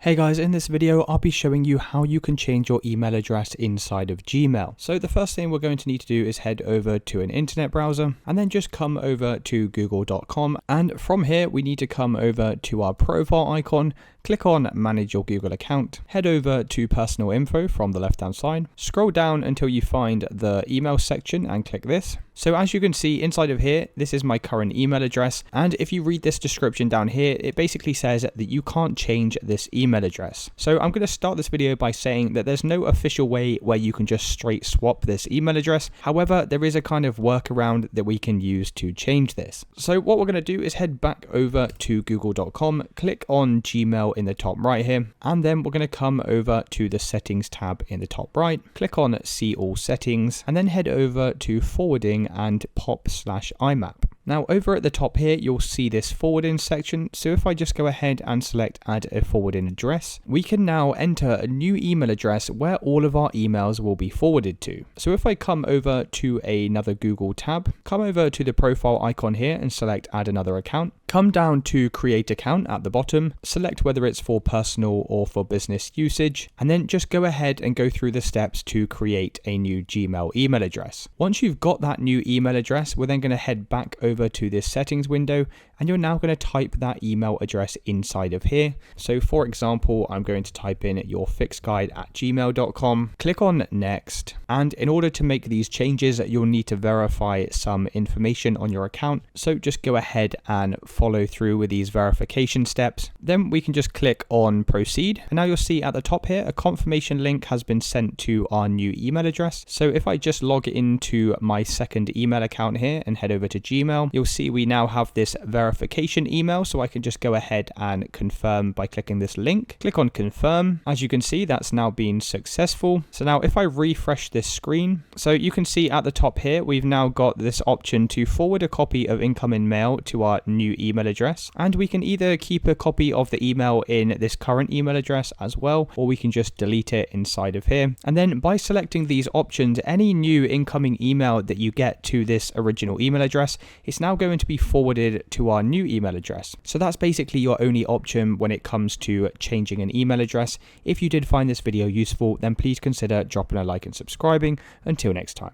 Hey guys, in this video I'll be showing you how you can change your email address inside of Gmail. So the first thing we're going to need to do is head over to an internet browser and then just come over to google.com, and from here we need to come over to our profile icon, click on manage your Google account, head over to personal info from the left hand side, scroll down until you find the email section and click this. So as you can see inside of here, this is my current email address, and if you read this description down here, it basically says that you can't change this email address. So I'm going to start this video by saying that there's no official way where you can just straight swap this email address. However, there is a kind of workaround that we can use to change this. So what we're going to do is head back over to google.com, click on Gmail in the top right here, and then we're going to come over to the settings tab in the top right, click on see all settings, and then head over to forwarding and pop/IMAP. Now over at the top here, you'll see this forwarding section. So if I just go ahead and select add a forwarding address, we can now enter a new email address where all of our emails will be forwarded to. So if I come over to another Google tab, come over to the profile icon here and select add another account, come down to create account at the bottom, select whether it's for personal or for business usage, and then just go ahead and go through the steps to create a new Gmail email address. Once you've got that new email address, we're then going to head back over to this settings window, and you're now going to type that email address inside of here. So for example, I'm going to type in yourfixguide@gmail.com, click on next, and in order to make these changes, you'll need to verify some information on your account. So just go ahead and follow through with these verification steps. Then we can just click on proceed, and now you'll see at the top here a confirmation link has been sent to our new email address. So if I just log into my second email account here and head over to Gmail, you'll see we now have this verification email, so I can just go ahead and confirm by clicking this link. Click on confirm. As you can see, that's now been successful. So now if I refresh this screen, so you can see at the top here, we've now got this option to forward a copy of incoming mail to our new email address, and we can either keep a copy of the email in this current email address as well, or we can just delete it inside of here. And then by selecting these options, any new incoming email that you get to this original email address, it's now going to be forwarded to our new email address. So that's basically your only option when it comes to changing an email address. If you did find this video useful, then please consider dropping a like and subscribing. Until next time.